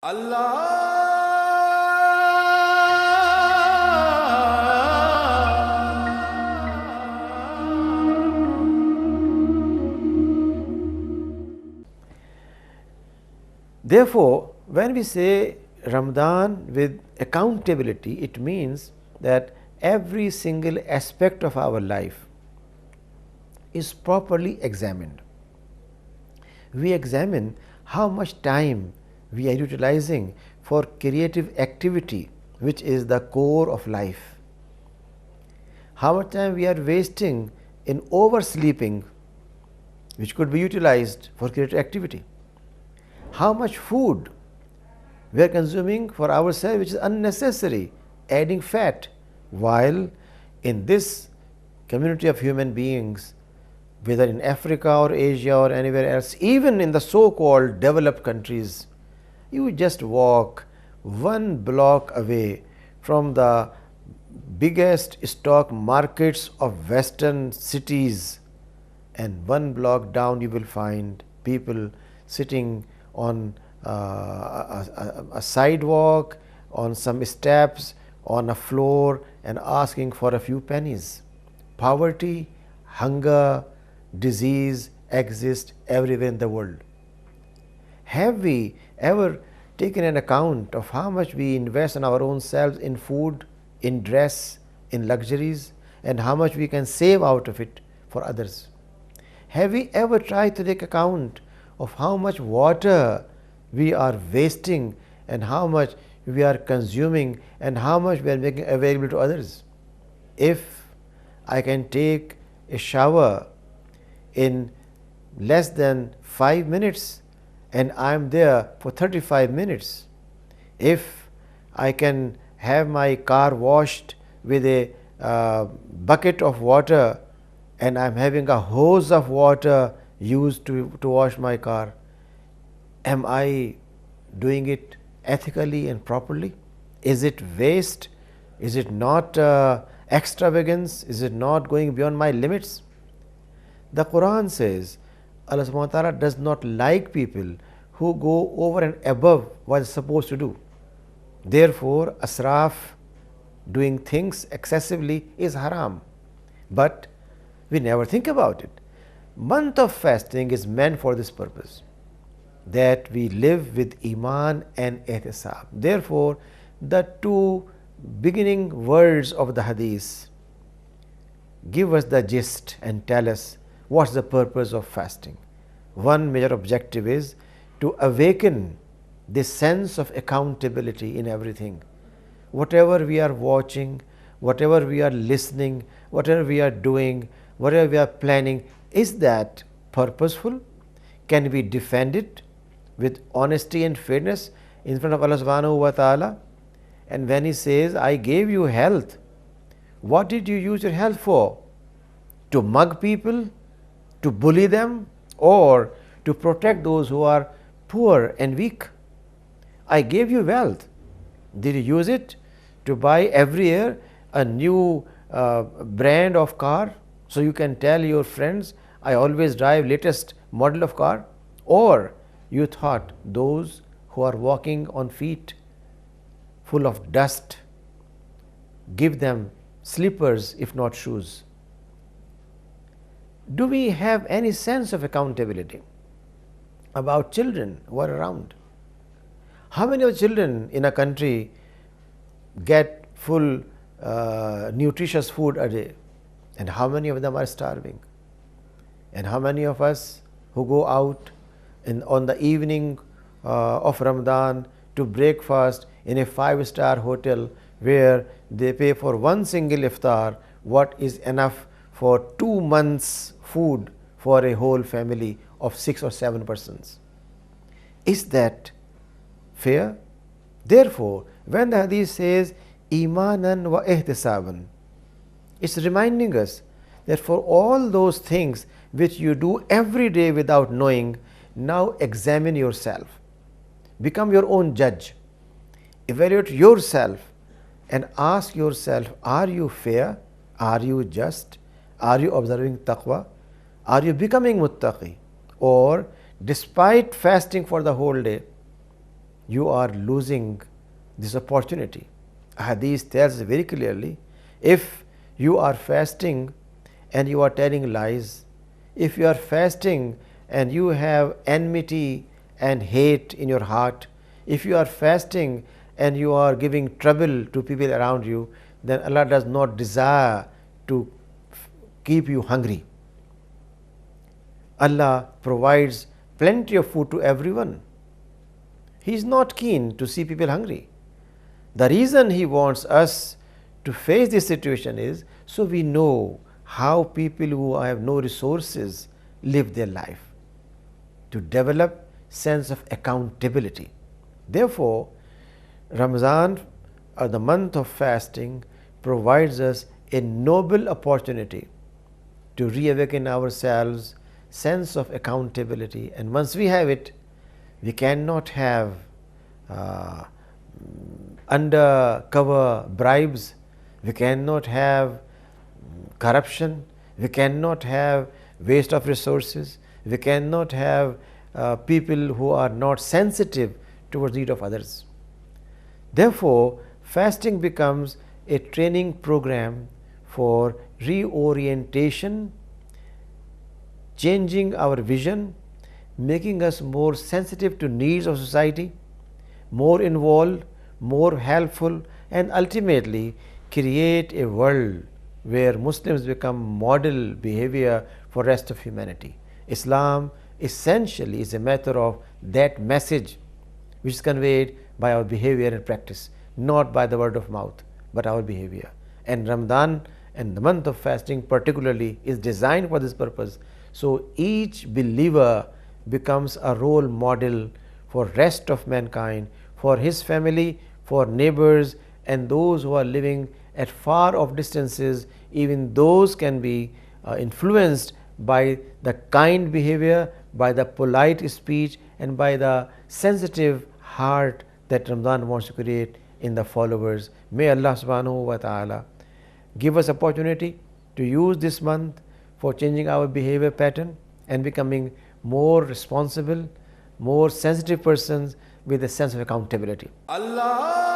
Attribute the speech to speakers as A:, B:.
A: Therefore, when we say Ramadan with accountability, it means that every single aspect of our life is properly examined. We examine how much time we are utilizing for creative activity, which is the core of life. How much time we are wasting in oversleeping, which could be utilized for creative activity. How much food we are consuming for ourselves, which is unnecessary, adding fat, while in this community of human beings, whether in Africa or Asia or anywhere else, even in the so-called developed countries, you just walk one block away from the biggest stock markets of Western cities, and one block down you will find people sitting on a sidewalk, on some steps, on a floor, and asking for a few pennies. Poverty, hunger, disease exist everywhere in the world. Have we ever taken an account of how much we invest in our own selves in food, in dress, in luxuries, and how much we can save out of it for others? Have we ever tried to take account of how much water we are wasting and how much we are consuming and how much we are making available to others? If I can take a shower in less than 5 minutes and I am there for 35 minutes, if I can have my car washed with a bucket of water and I am having a hose of water used to wash my car, am I doing it ethically and properly? Is it waste? Is it not extravagance? Is it not going beyond my limits? The Quran says Allah subhanahu wa ta'ala does not like people who go over and above what is supposed to do. Therefore, asraf, doing things excessively, is haram. But we never think about it. Month of fasting is meant for this purpose, that we live with iman and ihtisab. Therefore, the two beginning words of the hadith give us the gist and tell us what's the purpose of fasting. One major objective is to awaken this sense of accountability in everything. Whatever we are watching, whatever we are listening, whatever we are doing, whatever we are planning, is that purposeful? Can we defend it with honesty and fairness in front of Allah subhanahu wa ta'ala? And when He says, I gave you health, what did you use your health for? To mug people? To bully them? Or to protect those who are poor and weak? I gave you wealth. Did you use it to buy every year a new brand of car, so you can tell your friends, I always drive latest model of car? Or you thought those who are walking on feet full of dust, give them slippers if not shoes? Do we have any sense of accountability about children who are around? How many of children in a country get full nutritious food a day, and how many of them are starving? And how many of us who go out on the evening of Ramadan to breakfast in a 5-star hotel where they pay for one single iftar what is enough for 2 months food for a whole family of 6 or 7 persons? Is that fair? Therefore, when the hadith says imanan wa ihtisaban, it's reminding us that for all those things which you do every day without knowing, now examine yourself. Become your own judge. Evaluate yourself and ask yourself, are you fair? Are you just? Are you observing taqwa? Are you becoming muttaqi? Or despite fasting for the whole day, you are losing this opportunity. Hadith tells very clearly, if you are fasting and you are telling lies, if you are fasting and you have enmity and hate in your heart, if you are fasting and you are giving trouble to people around you, then Allah does not desire to keep you hungry. Allah provides plenty of food to everyone. He is not keen to see people hungry. The reason He wants us to face this situation is so we know how people who have no resources live their life, to develop sense of accountability. Therefore, Ramadan, or the month of fasting, provides us a noble opportunity to reawaken ourselves sense of accountability, and once we have it, we cannot have undercover bribes, we cannot have corruption, we cannot have waste of resources, we cannot have people who are not sensitive towards the need of others. Therefore, fasting becomes a training program for reorientation, changing our vision, making us more sensitive to needs of society, more involved, more helpful, and ultimately create a world where Muslims become model behavior for rest of humanity. Islam essentially is a matter of that message which is conveyed by our behavior and practice, not by the word of mouth, but our behavior. And Ramadan and the month of fasting particularly is designed for this purpose. So each believer becomes a role model for rest of mankind, for his family, for neighbors, and those who are living at far off distances. Even those can be influenced by the kind behavior, by the polite speech, and by the sensitive heart that Ramadan wants to create in the followers. May Allah subhanahu wa ta'ala give us opportunity to use this month for changing our behavior pattern and becoming more responsible, more sensitive persons with a sense of accountability. Allah